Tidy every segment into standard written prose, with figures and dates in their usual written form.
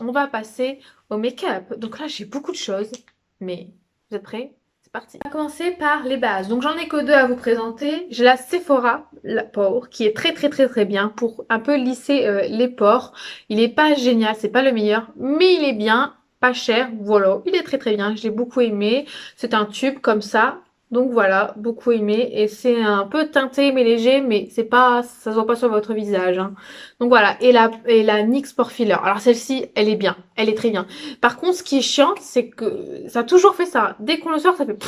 on va passer au make-up. Donc là, j'ai beaucoup de choses, mais vous êtes prêts? C'est parti. On va commencer par les bases. Donc j'en ai que deux à vous présenter. J'ai la Sephora, la Pore, qui est très bien pour un peu lisser les pores. Il est pas génial, c'est pas le meilleur, mais il est bien, pas cher, voilà. Il est très bien, j'ai beaucoup aimé. C'est un tube comme ça. Donc voilà, beaucoup aimé. Et c'est un peu teinté mais léger, mais c'est pas, ça se voit pas sur votre visage, hein. Donc voilà, et la NYX Pore Filler. Alors celle-ci, elle est bien, elle est très bien. Par contre, ce qui est chiant, c'est que ça a toujours fait ça. Dès qu'on le sort, ça fait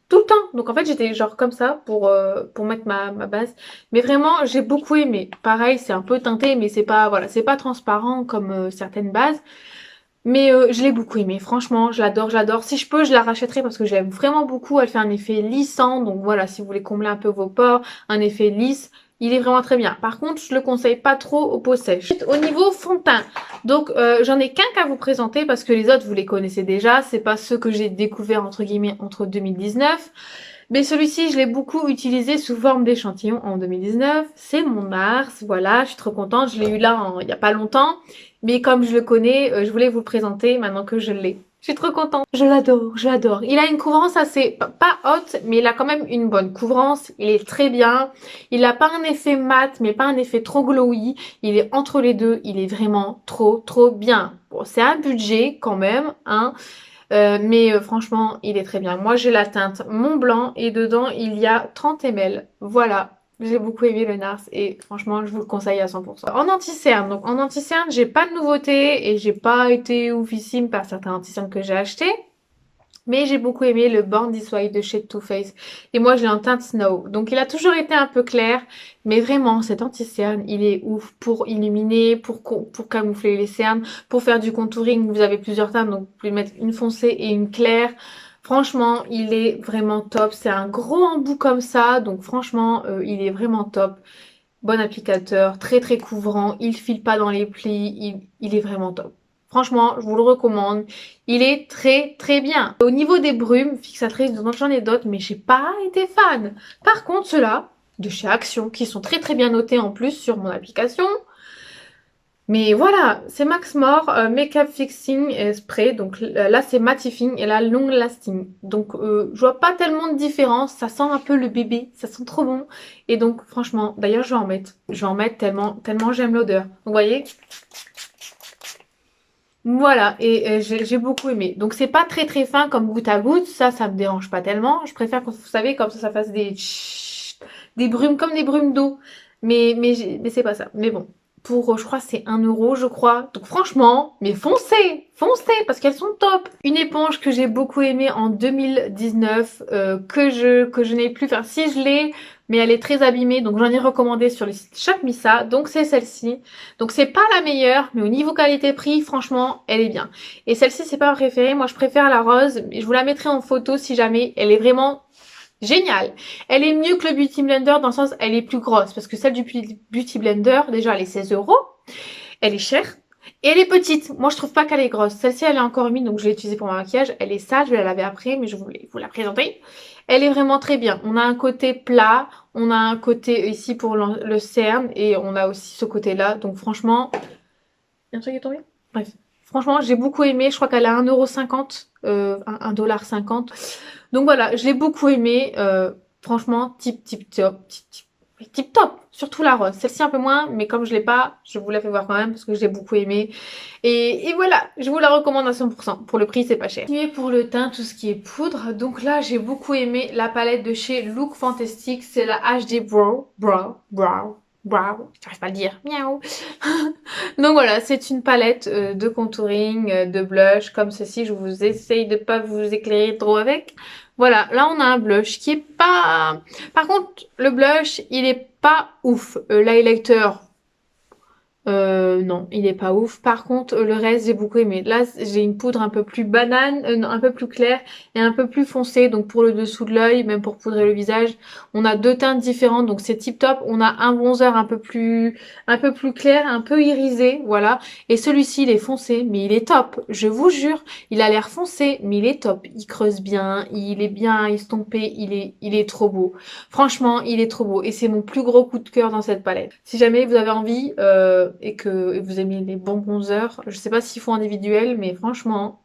tout le temps. Donc en fait, j'étais genre comme ça pour mettre ma base. Mais vraiment, j'ai beaucoup aimé. Pareil, c'est un peu teinté, mais c'est pas, voilà, c'est pas transparent comme certaines bases. Mais je l'ai beaucoup aimé, franchement, je l'adore, j'adore. Si je peux, je la rachèterai parce que j'aime vraiment beaucoup. Elle fait un effet lissant, donc voilà, si vous voulez combler un peu vos pores, un effet lisse, il est vraiment très bien. Par contre, je le conseille pas trop aux peaux sèches. Au niveau fond de teint, donc j'en ai qu'un qu'à vous présenter parce que les autres, vous les connaissez déjà. C'est pas ceux que j'ai découverts entre guillemets entre 2019. Mais celui-ci, je l'ai beaucoup utilisé sous forme d'échantillon en 2019. C'est mon Mars, voilà, je suis trop contente. Je l'ai eu là il y a pas longtemps. Mais comme je le connais, je voulais vous le présenter maintenant que je l'ai. Je suis trop contente. Je l'adore, je l'adore. Il a une couvrance assez, pas haute, mais il a quand même une bonne couvrance. Il est très bien. Il a pas un effet mat, mais pas un effet trop glowy. Il est entre les deux. Il est vraiment trop bien. Bon, c'est un budget quand même, hein. Mais franchement, il est très bien. Moi, j'ai la teinte Mont Blanc et dedans, il y a 30 ml. Voilà. J'ai beaucoup aimé le NARS et franchement, je vous le conseille à 100%. En anti-cerne, donc en anti-cerne, j'ai pas de nouveauté et j'ai pas été oufissime par certains anti-cernes que j'ai achetés. Mais j'ai beaucoup aimé le Born This Way de chez Too Faced. Et moi, je l'ai en teinte Snow. Donc, il a toujours été un peu clair. Mais vraiment, cet anti-cerne, il est ouf pour illuminer, pour camoufler les cernes, pour faire du contouring. Vous avez plusieurs teintes, donc vous pouvez mettre une foncée et une claire. Franchement, il est vraiment top. C'est un gros embout comme ça. Donc, franchement, il est vraiment top. Bon applicateur, très couvrant. Il file pas dans les plis. Il est vraiment top. Franchement, je vous le recommande. Il est très bien. Au niveau des brumes fixatrices, donc j'en ai d'autres, mais j'ai pas été fan. Par contre, ceux-là, de chez Action, qui sont très bien notés en plus sur mon application. Mais voilà, c'est Max More Makeup Fixing Spray. Donc là, c'est Mattifying et là, Long Lasting. Donc je vois pas tellement de différence. Ça sent un peu le bébé. Ça sent trop bon. Et donc franchement, d'ailleurs, je vais en mettre. Je vais en mettre tellement j'aime l'odeur. Donc vous voyez, voilà, et j'ai beaucoup aimé. Donc c'est pas très fin comme goutte à goutte, ça me dérange pas tellement. Je préfère quand vous savez comme ça fasse des tchit, des brumes comme des brumes d'eau. Mais c'est pas ça. Mais bon, pour je crois c'est 1 € je crois. Donc franchement, mais foncez parce qu'elles sont top. Une éponge que j'ai beaucoup aimée en 2019 que je n'ai plus. Enfin si je l'ai, mais elle est très abîmée, donc j'en ai recommandé sur le site Shop Missa. Donc c'est celle-ci. Donc c'est pas la meilleure, mais au niveau qualité-prix, franchement, elle est bien. Et celle-ci, c'est pas ma préférée. Moi, je préfère la rose. Mais je vous la mettrai en photo si jamais. Elle est vraiment géniale. Elle est mieux que le Beauty Blender dans le sens, elle est plus grosse. Parce que celle du Beauty Blender, déjà, elle est 16 €. Elle est chère. Et elle est petite. Moi, je trouve pas qu'elle est grosse. Celle-ci, elle est encore humide, donc je l'ai utilisée pour mon maquillage. Elle est sale, je vais la laver après, mais je voulais vous la présenter. Elle est vraiment très bien. On a un côté plat, on a un côté ici pour le cerne, et on a aussi ce côté-là. Donc franchement, il y a un truc qui est tombé? Bref. Franchement, j'ai beaucoup aimé. Je crois qu'elle a 1,50 €, 1,50 $. Donc voilà, je l'ai beaucoup aimé. Franchement, tip top. Tip top. Surtout la rose. Celle-ci un peu moins, mais comme je l'ai pas, je vous la fais voir quand même parce que je l'ai beaucoup aimé. Et voilà, je vous la recommande à 100%. Pour le prix, c'est pas cher. Et pour le teint, tout ce qui est poudre. Donc là, j'ai beaucoup aimé la palette de chez Look Fantastic. C'est la HD Brow. J'arrive pas à le dire. Miaou. Donc voilà, c'est une palette de contouring, de blush comme ceci. Je vous essaye de pas vous éclairer trop avec. Voilà, là on a un blush qui est pas... Par contre, le blush, il est pas ouf. L'highlighter, non, il est pas ouf. Par contre, le reste, j'ai beaucoup aimé. Là, j'ai une poudre un peu plus banane, non, un peu plus claire et un peu plus foncée. Donc pour le dessous de l'œil, même pour poudrer le visage, on a deux teintes différentes. Donc c'est tip top. On a un bronzer un peu plus clair, un peu irisé, voilà. Et celui-ci, il est foncé, mais il est top. Je vous jure, il a l'air foncé, mais il est top. Il creuse bien, il est bien estompé, il est trop beau. Franchement, il est trop beau. Et c'est mon plus gros coup de cœur dans cette palette. Si jamais vous avez envie, et que vous aimez les bons bronzers, je sais pas s'ils font individuel, mais franchement,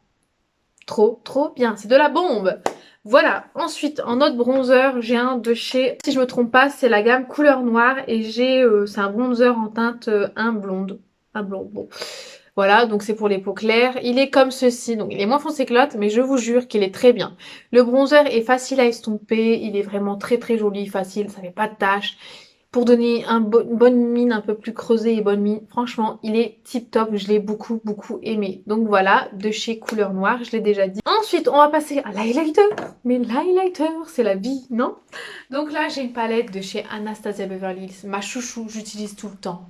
trop bien. C'est de la bombe. Voilà. Ensuite, en autre bronzer, j'ai un de chez, si je me trompe pas, c'est la gamme couleur noire et c'est un bronzer en teinte un blonde. Un blond, bon. Voilà, donc c'est pour les peaux claires. Il est comme ceci, donc il est moins foncé que l'autre, mais je vous jure qu'il est très bien. Le bronzer est facile à estomper, il est vraiment très joli, facile, ça fait pas de taches. Pour donner une bonne mine un peu plus creusée et bonne mine, franchement, il est tip top, je l'ai beaucoup aimé. Donc voilà, de chez Couleur Noire, je l'ai déjà dit. Ensuite, on va passer à l'highlighter. Mais l'highlighter, c'est la vie, non? Donc là, j'ai une palette de chez Anastasia Beverly Hills, ma chouchou, j'utilise tout le temps.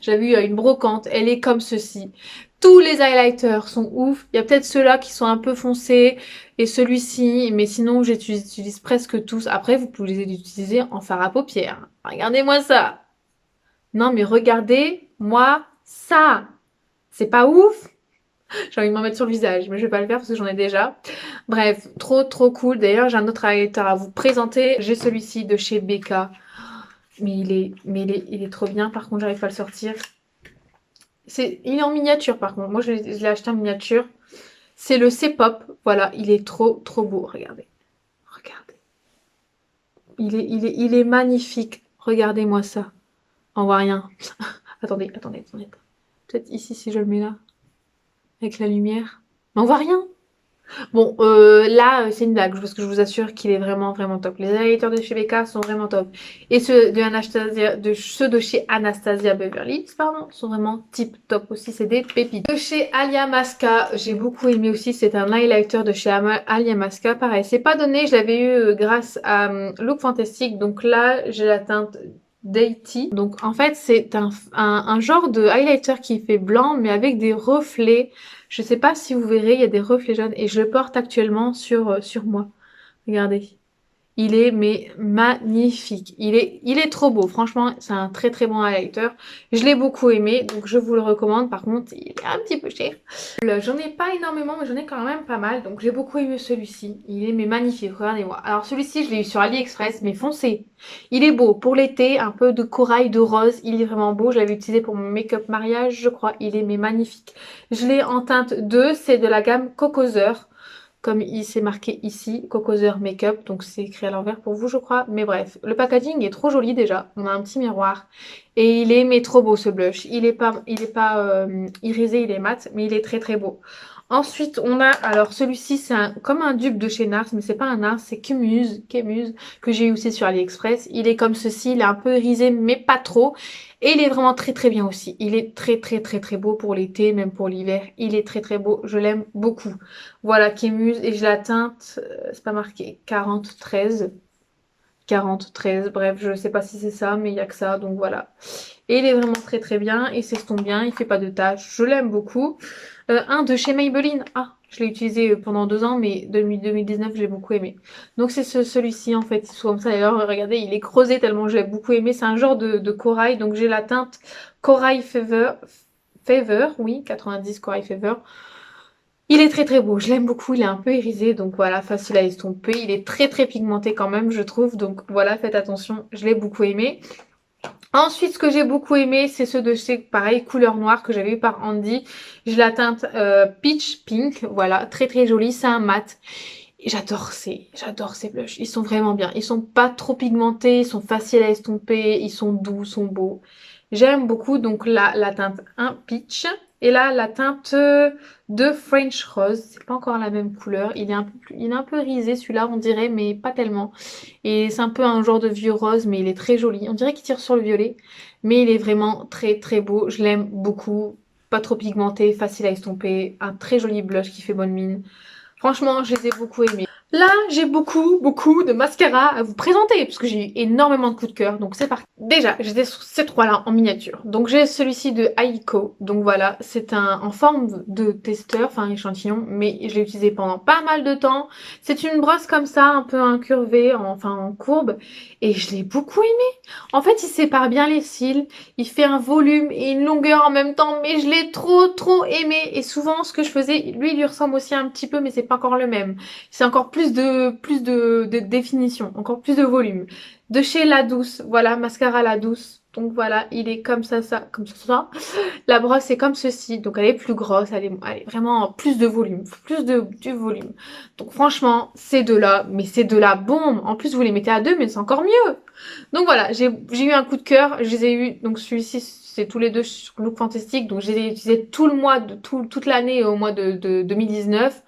J'ai vu une brocante, elle est comme ceci. Tous les highlighters sont ouf. Il y a peut-être ceux-là qui sont un peu foncés et celui-ci, mais sinon j'utilise presque tous. Après, vous pouvez les utiliser en fard à paupières. Regardez-moi ça. Non, mais regardez-moi ça. C'est pas ouf? J'ai envie de m'en mettre sur le visage, mais je vais pas le faire parce que j'en ai déjà. Bref, trop cool. D'ailleurs, j'ai un autre highlighter à vous présenter. J'ai celui-ci de chez Becca. Mais il est trop bien. Par contre, j'arrive pas à le sortir. Il est en miniature par contre. Moi, je l'ai acheté en miniature. C'est le C-Pop. Voilà, il est trop beau. Regardez. Il est magnifique. Regardez-moi ça. On voit rien. attendez. Peut-être ici si je le mets là. Avec la lumière. Mais on voit rien. Bon, là, c'est une blague, parce que je vous assure qu'il est vraiment top. Les highlighters de chez Becca sont vraiment top. Et ceux de chez Anastasia Beverly Hills, pardon, sont vraiment tip top aussi. C'est des pépites. De chez Alia Masca, j'ai beaucoup aimé aussi. C'est un highlighter de chez Alia Masca. Pareil, c'est pas donné. Je l'avais eu grâce à Look Fantastic. Donc là, j'ai la teinte Dainty. Donc en fait, c'est un genre de highlighter qui fait blanc, mais avec des reflets. Je sais pas si vous verrez, il y a des reflets jaunes et je le porte actuellement sur moi. Regardez. Il est mais magnifique. Il est trop beau. Franchement, c'est un très bon highlighter. Je l'ai beaucoup aimé, donc je vous le recommande. Par contre, il est un petit peu cher. J'en ai pas énormément, mais j'en ai quand même pas mal. Donc j'ai beaucoup aimé celui-ci. Il est mais magnifique, regardez-moi. Alors celui-ci, je l'ai eu sur AliExpress, mais foncé. Il est beau. Pour l'été, un peu de corail, de rose. Il est vraiment beau. Je l'avais utilisé pour mon make-up mariage, je crois. Il est mais magnifique. Je l'ai en teinte 2. C'est de la gamme Cocoseur. Comme il s'est marqué ici, Cocoseur Makeup, donc c'est écrit à l'envers pour vous je crois. Mais bref, le packaging est trop joli déjà, on a un petit miroir. Et il est mais trop beau ce blush, il est pas irisé, il est mat, mais il est très beau. Ensuite, on a, alors celui-ci, c'est comme un dupe de chez NARS, mais c'est pas un NARS, c'est Kemuse, que j'ai eu aussi sur AliExpress. Il est comme ceci, il est un peu irisé, mais pas trop. Et il est vraiment très bien aussi. Il est très beau pour l'été, même pour l'hiver. Il est très beau, je l'aime beaucoup. Voilà, Kemuse, et je la teinte, c'est pas marqué, 40-13. 40-13, bref, je sais pas si c'est ça, mais il y a que ça, donc voilà. Et il est vraiment très bien, il s'estompe bien, il fait pas de taches, je l'aime beaucoup. Un de chez Maybelline, ah, je l'ai utilisé pendant 2 ans, mais 2019, j'ai beaucoup aimé. Donc c'est celui-ci en fait, c'est comme ça. D'ailleurs, regardez, il est creusé tellement j'ai beaucoup aimé. C'est un genre de corail, donc j'ai la teinte Corail Fever, oui, 90 Corail Fever. Il est très beau, je l'aime beaucoup, il est un peu irisé, donc voilà, facile à estomper. Il est très pigmenté quand même, je trouve, donc voilà, faites attention, je l'ai beaucoup aimé. Ensuite, ce que j'ai beaucoup aimé, c'est ceux de chez, pareil, couleur noire que j'avais eu par Andy. J'ai la teinte Peach Pink, voilà, très joli, c'est un mat. J'adore ces blushs, ils sont vraiment bien. Ils sont pas trop pigmentés, ils sont faciles à estomper, ils sont doux, ils sont beaux. J'aime beaucoup donc là la teinte 1 Peach. Et là la teinte de French Rose. C'est pas encore la même couleur. Il est un peu irisé celui-là on dirait, mais pas tellement. Et c'est un peu un genre de vieux rose, mais il est très joli. On dirait qu'il tire sur le violet. Mais il est vraiment très beau. Je l'aime beaucoup. Pas trop pigmenté, facile à estomper. Un très joli blush qui fait bonne mine. Franchement, je les ai beaucoup aimés. Là, j'ai beaucoup de mascara à vous présenter parce que j'ai eu énormément de coups de cœur. Donc c'est parti. Déjà, j'ai ces trois-là en miniature. Donc j'ai celui-ci de Aiko. Donc voilà, c'est en forme de testeur, enfin échantillon, mais je l'ai utilisé pendant pas mal de temps. C'est une brosse comme ça, un peu incurvée, enfin en courbe, et je l'ai beaucoup aimé. En fait, il sépare bien les cils, il fait un volume et une longueur en même temps, mais je l'ai trop aimé. Et souvent, ce que je faisais, lui, il lui ressemble aussi un petit peu, mais c'est pas encore le même. C'est encore plus de définition, encore plus de volume. De chez La Douce, voilà, mascara La Douce, Donc voilà, il est comme ça, comme ça. La brosse est comme ceci, donc elle est plus grosse, elle est vraiment plus de volume, du volume. Donc franchement, ces deux-là, mais ces deux-là, bombe. En plus, vous les mettez à deux, mais c'est encore mieux. Donc voilà, j'ai eu un coup de cœur, je les ai eu, donc celui-ci, c'est tous les deux sur Look Fantastic, donc je les ai utilisés tout le mois, toute l'année au mois de 2019.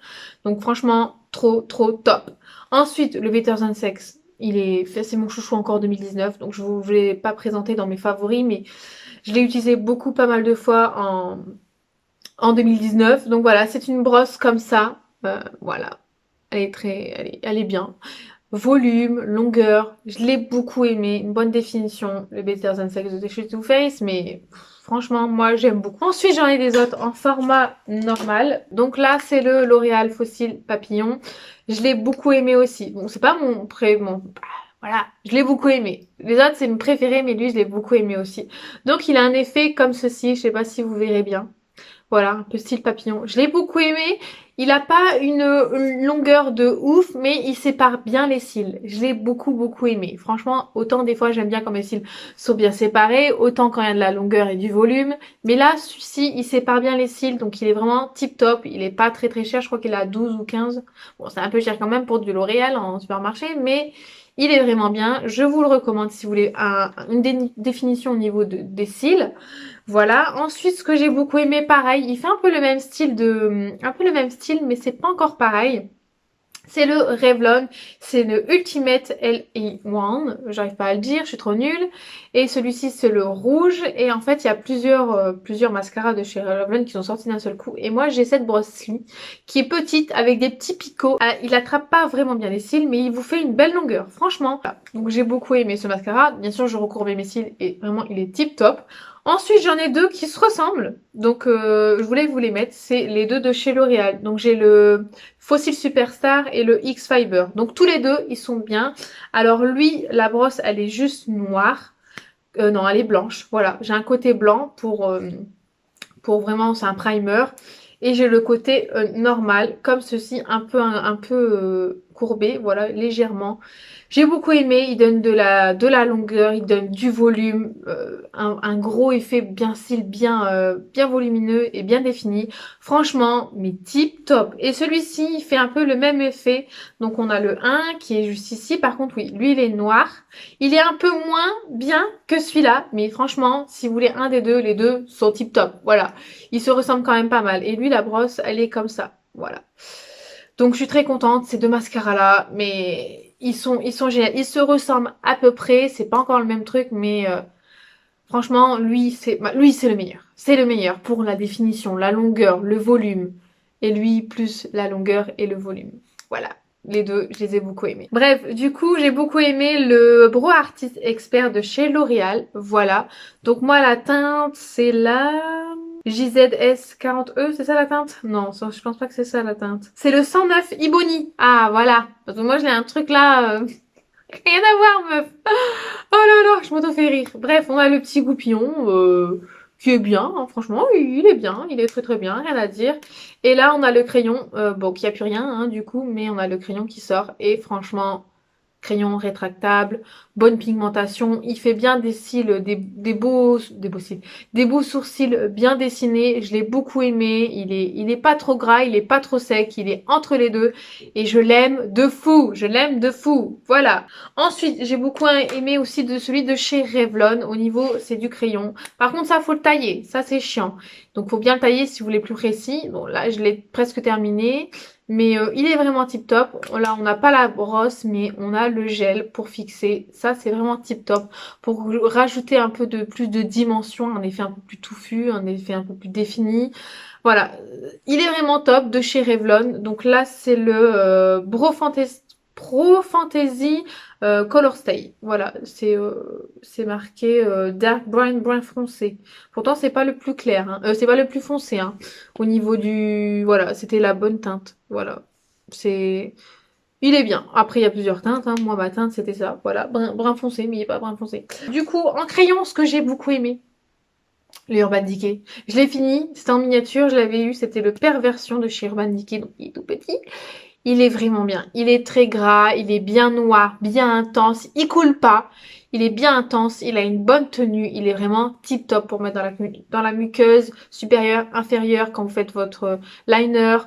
Donc franchement, trop top. Ensuite, le Better Than Sex. C'est mon chouchou encore 2019, donc je vous l'ai pas présenté dans mes favoris, mais je l'ai utilisé pas mal de fois en 2019. Donc voilà, c'est une brosse comme ça. Voilà, elle est bien. Volume, longueur, je l'ai beaucoup aimé. Une bonne définition, le Better Than Sex de chez Too Faced, mais franchement, moi j'aime beaucoup. Ensuite, j'en ai des autres en format normal. Donc là, c'est le L'Oréal Fossil Papillon. Je l'ai beaucoup aimé aussi. Bon, c'est pas voilà, je l'ai beaucoup aimé. Les autres, c'est mes préférés, mais lui, je l'ai beaucoup aimé aussi. Donc, il a un effet comme ceci. Je sais pas si vous verrez bien. Voilà, un peu style papillon. Je l'ai beaucoup aimé. Il a pas une longueur de ouf, mais il sépare bien les cils. Je l'ai beaucoup aimé. Franchement, autant des fois j'aime bien quand mes cils sont bien séparés, autant quand il y a de la longueur et du volume. Mais là, celui-ci, il sépare bien les cils, donc il est vraiment tip top. Il est pas très cher, je crois qu'il est à 12 ou 15. Bon, c'est un peu cher quand même pour du L'Oréal en supermarché, mais il est vraiment bien. Je vous le recommande si vous voulez une définition au niveau des cils. Voilà. Ensuite, ce que j'ai beaucoup aimé, pareil, il fait un peu le même style, mais c'est pas encore pareil. C'est le Revlon, c'est le Ultimate LE1, j'arrive pas à le dire, je suis trop nulle. Et celui-ci c'est le rouge, et en fait il y a plusieurs mascaras de chez Revlon qui sont sortis d'un seul coup. Et moi j'ai cette brosse-ci qui est petite avec des petits picots. Il attrape pas vraiment bien les cils, mais il vous fait une belle longueur, franchement. Voilà. Donc j'ai beaucoup aimé ce mascara, bien sûr je recourbais mes cils et vraiment il est tip top. Ensuite, j'en ai deux qui se ressemblent. Donc, je voulais vous les mettre. C'est les deux de chez L'Oréal. Donc, j'ai le Fossil Superstar et le X-Fiber. Donc, tous les deux, ils sont bien. Alors, lui, la brosse, elle est juste noire. Non, elle est blanche. Voilà, j'ai un côté blanc pour vraiment, c'est un primer. Et j'ai le côté normal, comme ceci, un peu courbé, voilà, légèrement. J'ai beaucoup aimé, il donne de la longueur, il donne du volume, un gros effet bien style, bien volumineux et bien défini. Franchement, mais tip top. Et celui-ci, il fait un peu le même effet. Donc on a le 1 qui est juste ici. Par contre, oui, lui, il est noir. Il est un peu moins bien que celui-là, mais franchement, si vous voulez un des deux, les deux sont tip top. Voilà, ils se ressemblent quand même pas mal. Et lui, la brosse, elle est comme ça. Voilà. Donc je suis très contente, ces deux mascaras là, mais ils sont géniaux. Ils se ressemblent à peu près, c'est pas encore le même truc, mais franchement, lui c'est le meilleur. C'est le meilleur pour la définition, la longueur, le volume. Et lui, plus la longueur et le volume. Voilà. Les deux, je les ai beaucoup aimés. Bref, du coup, j'ai beaucoup aimé le Brow Artist Expert de chez L'Oréal. Voilà. Donc moi, la teinte, c'est la JZS 40E, c'est ça la teinte? Non, je pense pas que c'est ça la teinte. C'est le 109 Iboni. Ah, voilà. Parce que moi, j'ai un truc là... Rien à voir, meuf. Oh là là, je m'auto fais rire. Bref, on a le petit goupillon qui est bien. Hein, franchement, il est bien. Il est très bien, rien à dire. Et là, on a le crayon. Bon, qui a plus rien, hein, du coup. Mais on a le crayon qui sort. Et franchement... Crayon rétractable, bonne pigmentation, il fait bien des cils, des beaux cils, des beaux sourcils bien dessinés, je l'ai beaucoup aimé, il est pas trop gras, il est pas trop sec, il est entre les deux et je l'aime de fou, voilà. Ensuite, j'ai beaucoup aimé aussi celui de chez Revlon, au niveau c'est du crayon, par contre ça faut le tailler, ça c'est chiant, donc faut bien le tailler si vous voulez plus précis, bon là je l'ai presque terminé. Mais il est vraiment tip top. Là, on n'a pas la brosse, mais on a le gel pour fixer. Ça, c'est vraiment tip top. Pour rajouter un peu plus de dimension, un effet un peu plus touffu, un effet un peu plus défini. Voilà. Il est vraiment top de chez Revlon. Donc là, c'est le Pro Fantasy Color Stay. Voilà, c'est marqué dark brun foncé. Pourtant c'est pas le plus clair, hein. C'est pas le plus foncé, hein. Au niveau du, voilà, c'était la bonne teinte. Voilà, il est bien. Après il y a plusieurs teintes, hein. Moi ma teinte c'était ça. Voilà, brun foncé, mais il est pas brun foncé. Du coup en crayon, ce que j'ai beaucoup aimé, les Urban Decay. Je l'ai fini, c'était en miniature, je l'avais eu, c'était le Perversion de chez Urban Decay, donc il est tout petit. Il est vraiment bien. Il est très gras, il est bien noir, bien intense, il coule pas. Il est bien intense, il a une bonne tenue, il est vraiment tip top pour mettre dans la muqueuse supérieure, inférieure quand vous faites votre liner.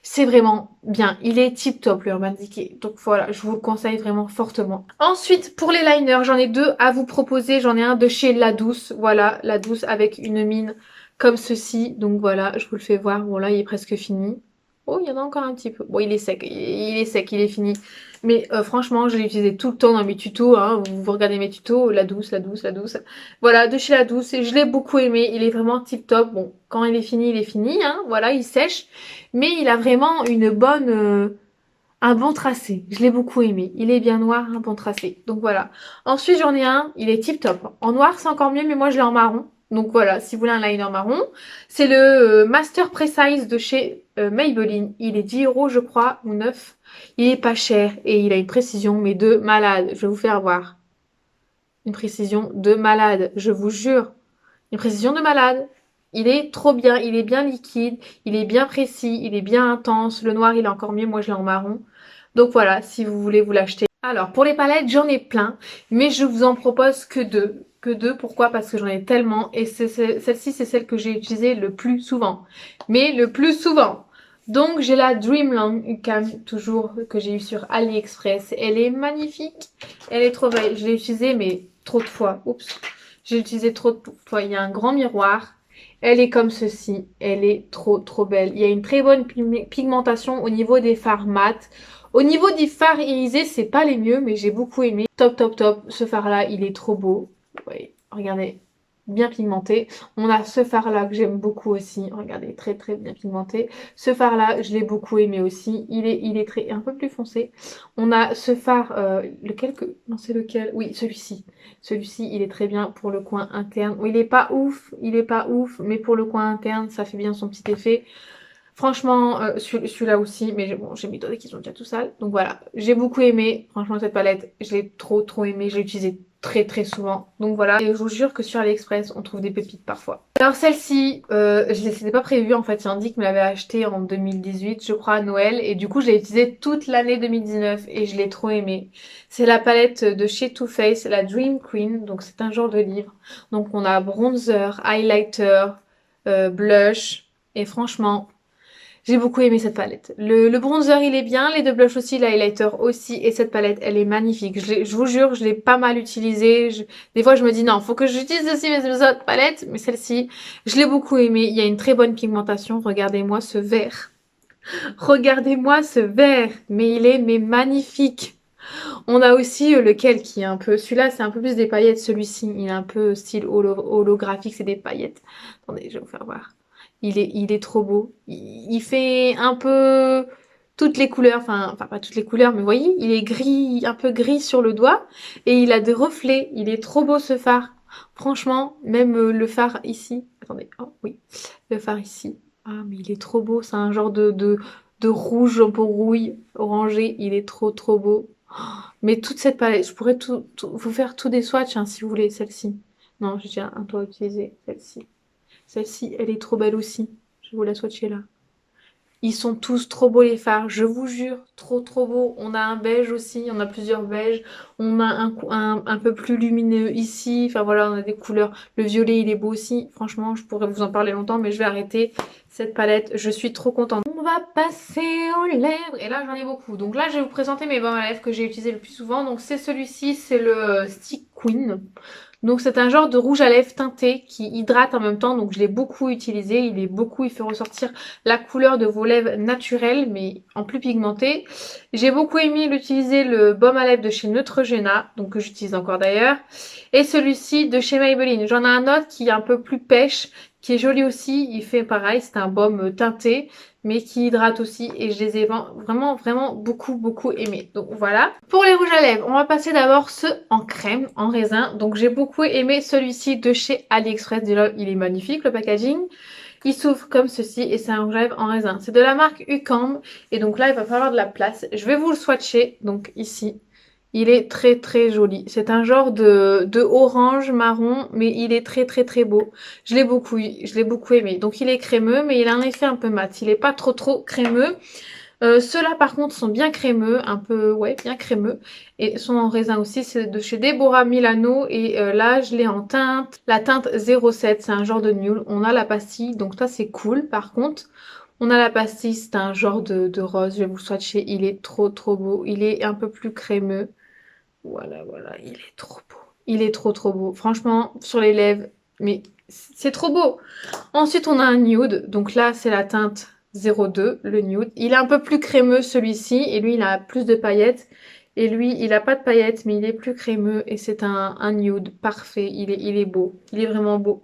C'est vraiment bien. Il est tip top le Urban Decay. Donc voilà, je vous le conseille vraiment fortement. Ensuite, pour les liners, j'en ai deux à vous proposer. J'en ai un de chez La Douce. Voilà, La Douce avec une mine comme ceci. Donc voilà, je vous le fais voir. Bon là, il est presque fini. Oh, il y en a encore un petit peu. Bon, il est sec, il est sec, il est fini. Mais franchement, je l'ai utilisé tout le temps dans mes tutos. Hein. Vous regardez mes tutos, La Douce, La Douce, La Douce. Voilà, de chez La Douce. Et je l'ai beaucoup aimé. Il est vraiment tip top. Bon, quand il est fini. Hein. Voilà, il sèche. Mais il a vraiment une bonne... un bon tracé. Je l'ai beaucoup aimé. Il est bien noir, un bon tracé. Donc voilà. Ensuite, j'en ai un. Il est tip top. En noir, c'est encore mieux, mais moi, je l'ai en marron. Donc voilà, si vous voulez un liner marron. C'est le Master Precise de chez Maybelline. Il est 10 € je crois, ou 9. Il est pas cher et il a une précision, mais de malade. Je vais vous faire voir. Une précision de malade, je vous jure. Une précision de malade. Il est trop bien, il est bien liquide, il est bien précis, il est bien intense. Le noir, il est encore mieux, moi je l'ai en marron. Donc voilà, si vous voulez vous l'acheter. Alors, pour les palettes, j'en ai plein, mais je vous en propose que deux. Que deux, pourquoi? Parce que j'en ai tellement, et celle-ci, c'est celle que j'ai utilisée le plus souvent. Mais le plus souvent. Donc, j'ai la Dreamland UCAM, toujours, que j'ai eu sur AliExpress. Elle est magnifique, elle est trop belle. Je l'ai utilisée, mais trop de fois. Oups. J'ai utilisé trop de fois. Il y a un grand miroir. Elle est comme ceci. Elle est trop belle. Il y a une très bonne pigmentation au niveau des fards mat. Au niveau des fards irisés, c'est pas les mieux, mais j'ai beaucoup aimé. Top, top, top. Ce fard-là, il est trop beau. Oui, regardez. Bien pigmenté. On a ce fard-là que j'aime beaucoup aussi. Regardez, très bien pigmenté. Ce fard-là, je l'ai beaucoup aimé aussi. Il est très un peu plus foncé. On a ce phare, lequel que... Non, c'est lequel? Oui, celui-ci. Celui-ci, il est très bien pour le coin interne. Oui, il est pas ouf, mais pour le coin interne, ça fait bien son petit effet. Franchement, celui-là aussi, mais bon, j'ai mis d'autres qui sont déjà tout sales. Donc voilà, j'ai beaucoup aimé. Franchement, cette palette, je l'ai trop aimé. Je l'ai utilisée très souvent. Donc voilà, et je vous jure que sur AliExpress, on trouve des pépites parfois. Alors celle-ci, c'était pas prévu en fait. Yandic me l'avait achetée en 2018, je crois à Noël. Et du coup, je l'ai utilisée toute l'année 2019 et je l'ai trop aimée. C'est la palette de chez Too Faced, la Dream Queen. Donc c'est un genre de livre. Donc on a bronzer, highlighter, blush. Et franchement... j'ai beaucoup aimé cette palette. Le bronzer, il est bien. Les deux blushs aussi, l'highlighter aussi. Et cette palette, elle est magnifique. Je vous jure, je l'ai pas mal utilisée. Des fois, je me dis non, faut que j'utilise aussi mes autres palettes. Mais celle-ci, je l'ai beaucoup aimée. Il y a une très bonne pigmentation. Regardez-moi ce vert. Regardez-moi ce vert. Mais il est magnifique. On a aussi lequel qui est un peu... celui-là, c'est un peu plus des paillettes. Celui-ci, il est un peu style holographique. C'est des paillettes. Attendez, je vais vous faire voir. Il est trop beau. Il fait un peu toutes les couleurs, enfin pas toutes les couleurs, mais vous voyez, il est gris, un peu gris sur le doigt et il a des reflets. Il est trop beau ce phare. Franchement, même le phare ici. Attendez, oh oui, le phare ici. Ah mais il est trop beau. C'est un genre de rouge un peu rouille, orangé. Il est trop beau. Oh, mais toute cette palette, je pourrais vous faire tous des swatchs hein, si vous voulez, celle-ci. Non, j'ai déjà un tour à utiliser, celle-ci. Celle-ci, elle est trop belle aussi. Je vais vous la swatcher là. Ils sont tous trop beaux les fards, je vous jure, trop beaux. On a un beige aussi, on a plusieurs beiges. On a un peu plus lumineux ici. Enfin voilà, on a des couleurs. Le violet, il est beau aussi. Franchement, je pourrais vous en parler longtemps, mais je vais arrêter cette palette. Je suis trop contente. On va passer aux lèvres. Et là, j'en ai beaucoup. Donc là, je vais vous présenter mes baumes à lèvres que j'ai utilisé le plus souvent. Donc c'est celui-ci, c'est le Stick Queen. Donc c'est un genre de rouge à lèvres teinté qui hydrate en même temps, donc je l'ai beaucoup utilisé, il fait ressortir la couleur de vos lèvres naturelles mais en plus pigmentée. J'ai beaucoup aimé l'utiliser le baume à lèvres de chez Neutrogena, donc que j'utilise encore d'ailleurs, et celui-ci de chez Maybelline. J'en ai un autre qui est un peu plus pêche, qui est joli aussi, il fait pareil, c'est un baume teinté mais qui hydrate aussi et je les ai vraiment beaucoup aimés. Donc voilà. Pour les rouges à lèvres, on va passer d'abord ceux en crème, en raisin. Donc j'ai beaucoup aimé celui-ci de chez AliExpress. Déjà, il est magnifique le packaging. Il s'ouvre comme ceci et c'est un rouge à lèvres en raisin. C'est de la marque UCAM et donc là il va falloir de la place. Je vais vous le swatcher, donc ici. Il est très joli. C'est un genre de orange marron, mais il est très beau. Je l'ai beaucoup aimé. Donc il est crémeux, mais il a un effet un peu mat. Il est pas trop crémeux. Ceux-là par contre sont bien crémeux, un peu, ouais, bien crémeux. Et sont en raisin aussi, c'est de chez Deborah Milano. Et là, je l'ai en teinte, la teinte 07, c'est un genre de nude. On a la pastille, donc ça c'est cool. Par contre, on a la pastille, c'est un genre de rose. Je vais vous le swatcher, il est trop beau. Il est un peu plus crémeux. Voilà, voilà, il est trop beau. Il est trop beau. Franchement, sur les lèvres, mais c'est trop beau. Ensuite, on a un nude. Donc là, c'est la teinte 02, le nude. Il est un peu plus crémeux celui-ci. Et lui, il a plus de paillettes. Et lui, il a pas de paillettes, mais il est plus crémeux. Et c'est un nude parfait. Il est beau. Il est vraiment beau.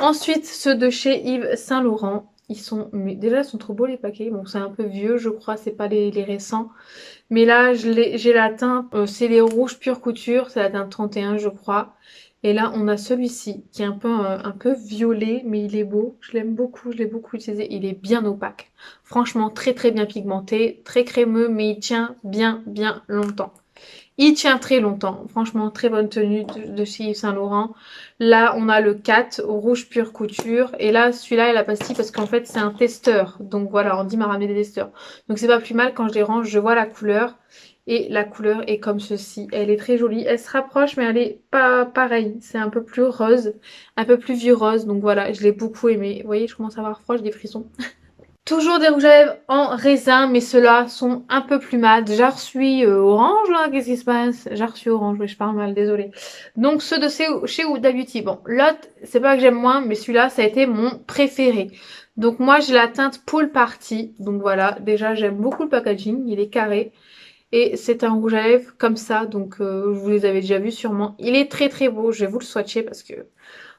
Ensuite, ceux de chez Yves Saint Laurent. Ils sont, mais déjà, ils sont trop beaux les paquets. Bon, c'est un peu vieux, je crois. C'est pas les récents. Mais là, j'ai la teinte, c'est les rouges pure couture, c'est la teinte 31 je crois. Et là, on a celui-ci qui est un peu violet, mais il est beau. Je l'aime beaucoup, je l'ai beaucoup utilisé. Il est bien opaque. Franchement, très bien pigmenté, très crémeux, mais il tient bien longtemps. Il tient très longtemps. Franchement, très bonne tenue de chez Yves Saint Laurent. Là, on a le 4 rouge pure couture. Et là, celui-là, il a pastille parce qu'en fait, c'est un testeur. Donc voilà, Andy m'a ramené des testeurs. Donc c'est pas plus mal quand je les range, je vois la couleur. Et la couleur est comme ceci. Elle est très jolie. Elle se rapproche, mais elle est pas pareille. C'est un peu plus rose, un peu plus vieux rose. Donc voilà, je l'ai beaucoup aimé. Vous voyez, je commence à avoir froid, j'ai des frissons. Toujours des rouges à lèvres en raisin, mais ceux-là sont un peu plus mat. J'ai reçu orange là, qu'est-ce qui se passe? J'ai reçu orange, oui je parle mal, désolée. Donc ceux de chez Huda Beauty. Bon, l'autre, c'est pas que j'aime moins, mais celui-là, ça a été mon préféré. Donc moi, j'ai la teinte Pool Party. Donc voilà, déjà j'aime beaucoup le packaging, il est carré. Et c'est un rouge à lèvres comme ça, donc vous les avez déjà vus sûrement. Il est très beau, je vais vous le swatcher parce que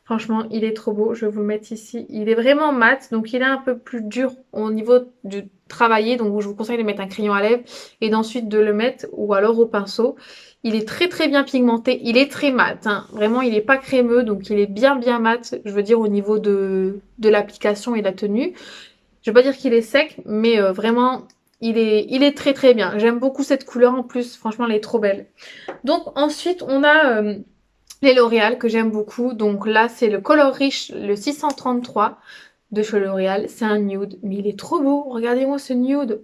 franchement, il est trop beau. Je vais vous le mettre ici. Il est vraiment mat, donc il est un peu plus dur au niveau du travailler. Donc je vous conseille de mettre un crayon à lèvres et d'ensuite de le mettre ou alors au pinceau. Il est très bien pigmenté. Il est très mat. Hein. Vraiment, il n'est pas crémeux, donc il est bien mat. Je veux dire au niveau de l'application et de la tenue. Je vais pas dire qu'il est sec, mais vraiment, il est très bien. J'aime beaucoup cette couleur en plus. Franchement, elle est trop belle. Donc ensuite, on a les L'Oréal que j'aime beaucoup. Donc là, c'est le Color Riche, le 633 de chez L'Oréal. C'est un nude, mais il est trop beau. Regardez-moi ce nude.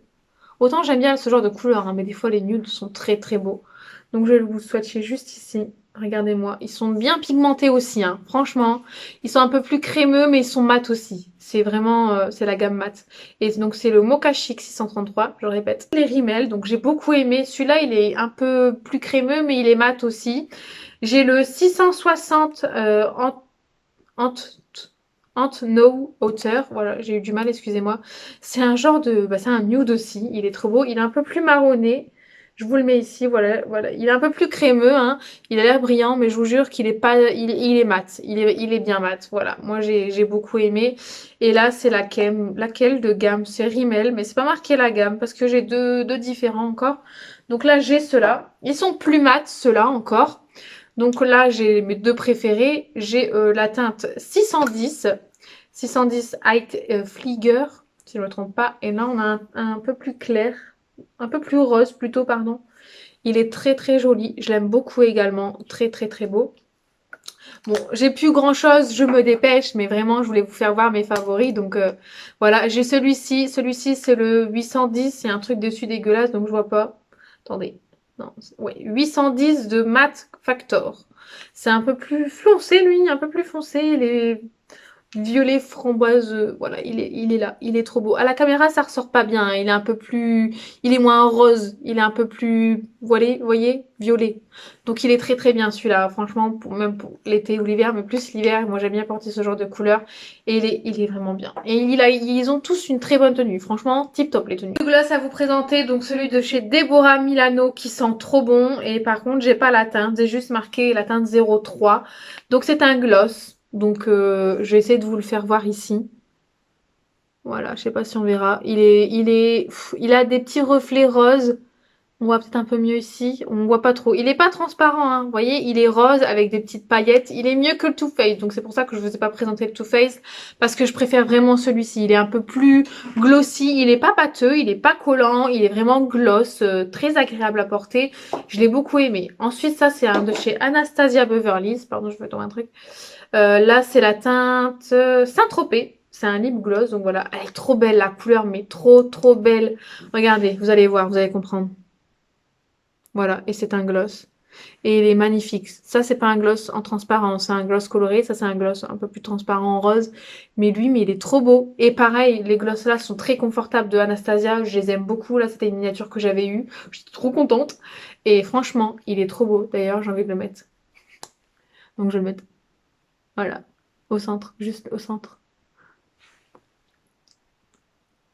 Autant j'aime bien ce genre de couleur, hein, mais des fois les nudes sont très beaux. Donc je vais vous swatcher juste ici. Regardez-moi, ils sont bien pigmentés aussi, hein. Franchement. Ils sont un peu plus crémeux, mais ils sont mat aussi. C'est vraiment, c'est la gamme mat. Et donc c'est le Mocha Chic 633, je répète. Les Rimmel, donc j'ai beaucoup aimé. Celui-là, il est un peu plus crémeux, mais il est mat aussi. J'ai le 660 Ant, Ant No Outer. Voilà, j'ai eu du mal, excusez-moi. C'est un genre de... Bah, c'est un nude aussi. Il est trop beau. Il est un peu plus marronné. Je vous le mets ici, voilà. Il est un peu plus crémeux, hein. Il a l'air brillant, mais je vous jure qu'il est pas... Il est mat. Il est bien mat. Voilà. Moi, j'ai beaucoup aimé. Et là, c'est laquelle de gamme? C'est Rimmel, mais c'est pas marqué la gamme parce que j'ai deux différents encore. Donc là, j'ai ceux-là. Ils sont plus mat, ceux-là encore. Donc là, j'ai mes deux préférés. J'ai la teinte 610 Height Flieger, si je ne me trompe pas. Et là, on a un peu plus clair, un peu plus rose plutôt, pardon. Il est très joli. Je l'aime beaucoup également. Très beau. Bon, j'ai plus grand chose, je me dépêche, mais vraiment, je voulais vous faire voir mes favoris. Donc voilà, j'ai celui-ci. Celui-ci, c'est le 810. Il y a un truc dessus dégueulasse, donc je vois pas. Attendez. Non, ouais, 810 de Matte Factor. C'est un peu plus foncé, lui, un peu plus foncé. Il est violet framboise, voilà, il est là, il est trop beau. À la caméra, ça ressort pas bien, hein, il est un peu plus, il est moins rose, il est un peu plus, voyez, violet. Donc il est très bien celui-là, franchement, même pour l'été ou l'hiver, mais plus l'hiver, moi j'aime bien porter ce genre de couleur, et il est vraiment bien. Et ils ont tous une très bonne tenue, franchement, tip top les tenues. Le gloss à vous présenter, donc celui de chez Deborah Milano qui sent trop bon, et par contre j'ai pas la teinte, j'ai juste marqué la teinte 03, donc c'est un gloss. Donc je vais essayer de vous le faire voir ici. Voilà, je sais pas si on verra. Il a des petits reflets roses. On voit peut-être un peu mieux ici. On voit pas trop. Il est pas transparent, hein. Vous voyez, il est rose avec des petites paillettes. Il est mieux que le Too Faced. Donc c'est pour ça que je vous ai pas présenté le Too Faced. Parce que je préfère vraiment celui-ci. Il est un peu plus glossy. Il est pas pâteux. Il est pas collant. Il est vraiment gloss. Très agréable à porter. Je l'ai beaucoup aimé. Ensuite, ça c'est un de chez Anastasia Beverly Hills. Pardon, je me tombe un truc. Là, c'est la teinte Saint-Tropez. c'est un lip gloss, donc voilà, elle est trop belle la couleur, mais trop belle. Regardez, vous allez voir, vous allez comprendre. Voilà, et c'est un gloss. Et il est magnifique. Ça, c'est pas un gloss en transparent, c'est un gloss coloré. Ça, c'est un gloss un peu plus transparent en rose. Mais lui, mais il est trop beau. Et pareil, les glosses là sont très confortables de Anastasia. Je les aime beaucoup. Là, c'était une miniature que j'avais eue. J'étais trop contente. Et franchement, il est trop beau. D'ailleurs, j'ai envie de le mettre. Donc, je vais le mettre, voilà, au centre, juste au centre.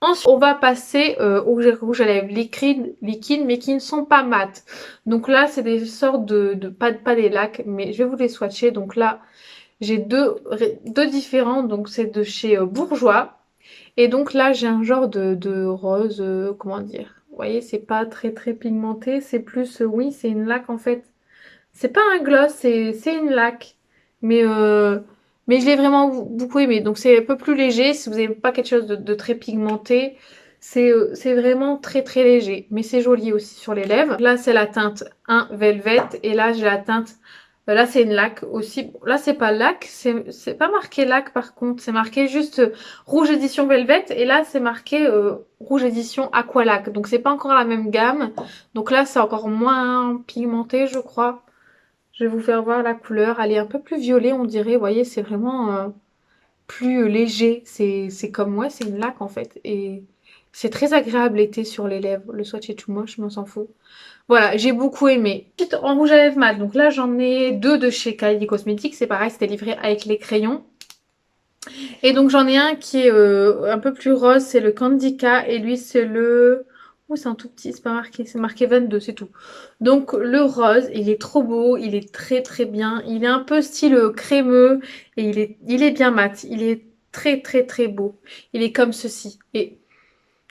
Ensuite, on va passer aux rouges à lèvres liquides, mais qui ne sont pas mat. Donc là, c'est des sortes pas des lacs, mais je vais vous les swatcher. Donc là, j'ai deux différents. Donc c'est de chez Bourjois. Et donc là, j'ai un genre de rose, comment dire. Vous voyez, c'est pas très pigmenté. C'est plus, oui, c'est une laque en fait. C'est pas un gloss, c'est une laque. Mais, euh, mais je l'ai vraiment beaucoup aimé. Donc c'est un peu plus léger. Si vous n'aimez pas quelque chose de très pigmenté, c'est vraiment très léger. Mais c'est joli aussi sur les lèvres. Là, c'est la teinte 1 Velvet. Et là, j'ai la teinte... Là, c'est une laque aussi. Bon, là, c'est pas laque. C'est pas marqué laque par contre. C'est marqué juste rouge édition Velvet. Et là, c'est marqué rouge édition Aqualac. Donc c'est pas encore la même gamme. Donc là, c'est encore moins pigmenté, je crois. Je vais vous faire voir la couleur. Elle est un peu plus violet, on dirait. Vous voyez, c'est vraiment plus léger. C'est comme moi, c'est une laque en fait. Et c'est très agréable l'été sur les lèvres. Le swatch est too moche, mais on s'en fout. Voilà, j'ai beaucoup aimé. Ensuite, en rouge à lèvres mat. Donc là, j'en ai deux de chez Kylie Cosmetics. C'est pareil, c'était livré avec les crayons. Et donc j'en ai un qui est un peu plus rose, c'est le Candica. Et lui, c'est le... Oh, c'est un tout petit, c'est pas marqué, c'est marqué 22, c'est tout. Donc le rose, il est trop beau, il est très bien. Il est un peu style crémeux et il est bien mat. Il est très beau. Il est comme ceci. Et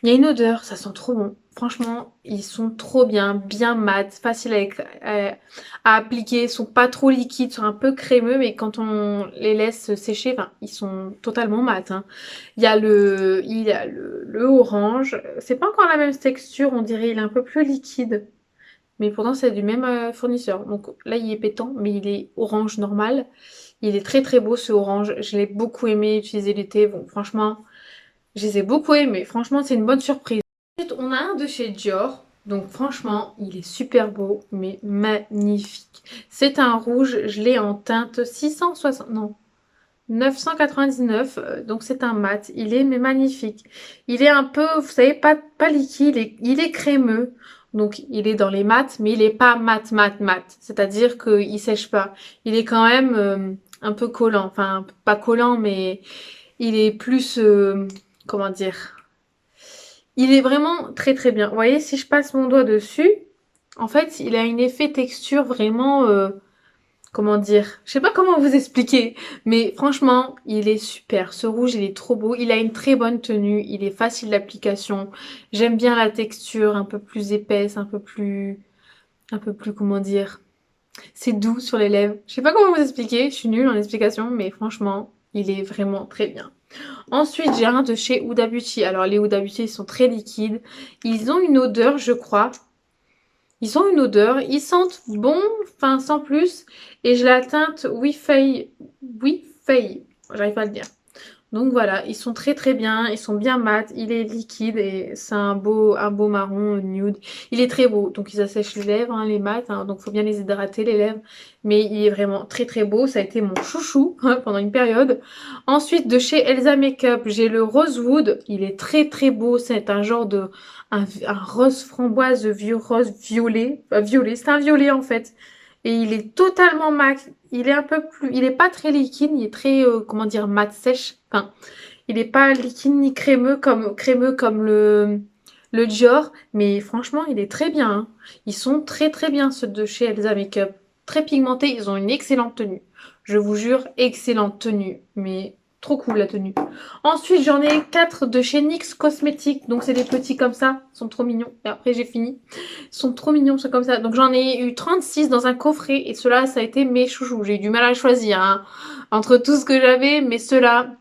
il y a une odeur, ça sent trop bon. Franchement, ils sont trop bien mat, facile à appliquer, ils sont pas trop liquides, ils sont un peu crémeux, mais quand on les laisse sécher, enfin, ils sont totalement mat. Hein. Il y a le orange, c'est pas encore la même texture, on dirait, il est un peu plus liquide, mais pourtant c'est du même fournisseur. Donc là, il est pétant, mais il est orange normal. Il est très beau ce orange, je l'ai beaucoup aimé utiliser l'été. Bon, franchement. Je les ai beaucoup aimés. Franchement, c'est une bonne surprise. Ensuite, on a un de chez Dior. Donc franchement, il est super beau, mais magnifique. C'est un rouge, je l'ai en teinte 660, non, 999. Donc c'est un mat. Il est mais magnifique. Il est un peu, vous savez, pas liquide, il est crémeux. Donc il est dans les mats, mais il est pas mat. C'est-à-dire qu'il sèche pas. Il est quand même un peu collant. Enfin, pas collant, mais il est plus... comment dire, il est vraiment très bien. Vous voyez, si je passe mon doigt dessus, en fait, il a un effet texture vraiment, comment dire, je sais pas comment vous expliquer, mais franchement, il est super. Ce rouge, il est trop beau. Il a une très bonne tenue. Il est facile d'application. J'aime bien la texture, un peu plus épaisse, un peu plus, comment dire, c'est doux sur les lèvres. Je sais pas comment vous expliquer. Je suis nulle en explication, mais franchement, il est vraiment très bien. Ensuite, j'ai un de chez Huda Beauty. Alors, les Huda Beauty, ils sont très liquides. Ils ont une odeur, je crois. Ils ont une odeur. Ils sentent bon, enfin, sans plus. Et j'ai la teinte We Fay. J'arrive pas à le dire. Donc voilà, ils sont très bien, ils sont bien mat, il est liquide et c'est un beau marron nude. Il est très beau, donc ils assèchent les lèvres, hein, les mat, hein, donc faut bien les hydrater les lèvres. Mais il est vraiment très beau, ça a été mon chouchou hein, pendant une période. Ensuite de chez Elsa Makeup, j'ai le Rosewood, il est très beau, c'est un genre un rose framboise, vieux rose violet, violet, c'est un violet en fait. Et il est totalement mat. Il est un peu plus, il est pas très liquide, il est très, comment dire, mat sèche. Enfin, il est pas liquide ni crémeux comme le Dior, mais franchement, il est très bien. Hein. Ils sont très bien ceux de chez Elsa Makeup. Très pigmentés, ils ont une excellente tenue. Je vous jure, excellente tenue. Mais trop cool la tenue. Ensuite, j'en ai 4 de chez NYX Cosmetics. Donc, c'est des petits comme ça. Ils sont trop mignons. Et après, j'ai fini. Ils sont trop mignons, c'est comme ça. Donc, j'en ai eu 36 dans un coffret. Et ceux-là, ça a été mes chouchous. J'ai eu du mal à choisir hein, entre tout ce que j'avais. Mais ceux-là,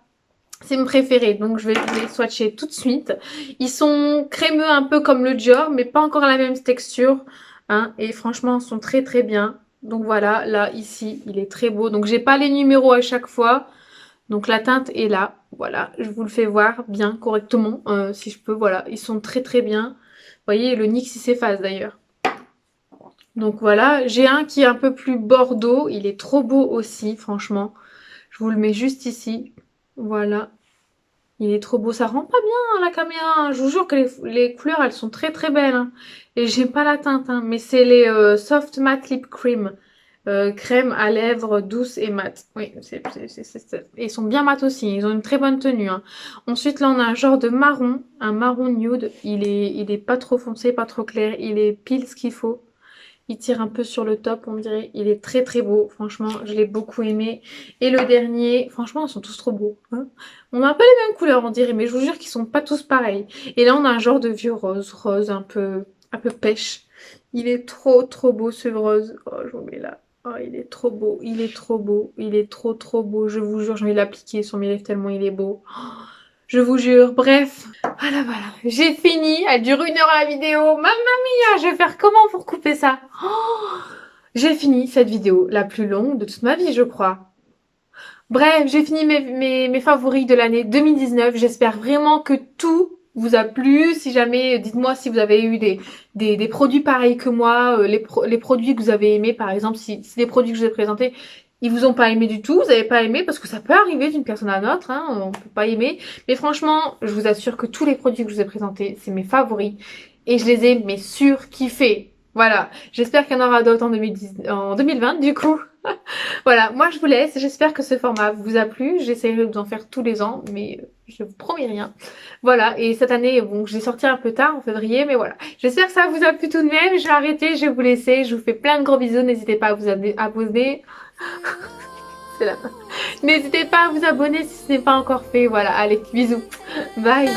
c'est mes préférés. Donc, je vais les swatcher tout de suite. Ils sont crémeux un peu comme le Dior. Mais pas encore la même texture. Hein, et franchement, ils sont très bien. Donc, voilà. Là, ici, il est très beau. Donc, j'ai pas les numéros à chaque fois. Donc la teinte est là, voilà, je vous le fais voir bien correctement si je peux, voilà, ils sont très très bien. Vous voyez, le NYX il s'efface d'ailleurs. Donc voilà, j'ai un qui est un peu plus bordeaux, il est trop beau aussi, franchement. Je vous le mets juste ici, voilà. Il est trop beau, ça rend pas bien la caméra, hein. Je vous jure que les couleurs elles sont très très belles, hein. Et j'aime pas la teinte, hein, mais c'est les Soft Matte Lip Cream. Crème à lèvres douce et mat. Oui, ils sont bien mat aussi, ils ont une très bonne tenue, hein. Ensuite là on a un genre de marron, un marron nude. Il est pas trop foncé, pas trop clair, il est pile ce qu'il faut. Il tire un peu sur le top, on dirait. Il est très très beau, franchement, je l'ai beaucoup aimé. Et le dernier, franchement, ils sont tous trop beaux, hein. On a un peu les mêmes couleurs, on dirait, mais je vous jure qu'ils sont pas tous pareils. Et là, on a un genre de vieux rose, rose un peu pêche. Il est trop trop beau ce rose. Oh, je vous mets là. Oh, il est trop beau, il est trop beau, il est trop trop beau. Je vous jure, je vais l'appliquer sur mes lèvres tellement il est beau. Je vous jure, bref. Voilà, voilà. J'ai fini. Elle dure 1 heure la vidéo. Mamma mia, je vais faire comment pour couper ça? Oh, j'ai fini cette vidéo, la plus longue de toute ma vie, je crois. Bref, j'ai fini mes favoris de l'année 2019. J'espère vraiment que tout vous a plu. Si jamais, dites-moi si vous avez eu des produits pareils que moi, les produits que vous avez aimés, par exemple, si des produits que je vous ai présentés, ils vous ont pas aimé du tout, vous avez pas aimé, parce que ça peut arriver d'une personne à l'autre, hein, on peut pas aimer. Mais franchement, je vous assure que tous les produits que je vous ai présentés, c'est mes favoris. Et je les ai, mais surkiffés. Voilà. J'espère qu'il y en aura d'autres en 2020, du coup. Voilà, moi je vous laisse. J'espère que ce format vous a plu. J'essaierai de vous en faire tous les ans, mais je vous promets rien. Voilà, et cette année, bon, je l'ai sorti un peu tard, en février, mais voilà. J'espère que ça vous a plu tout de même. Je vais arrêter, je vais vous laisser. Je vous fais plein de gros bisous. N'hésitez pas à vous abonner. C'est la fin. N'hésitez pas à vous abonner si ce n'est pas encore fait. Voilà, allez, bisous. Bye.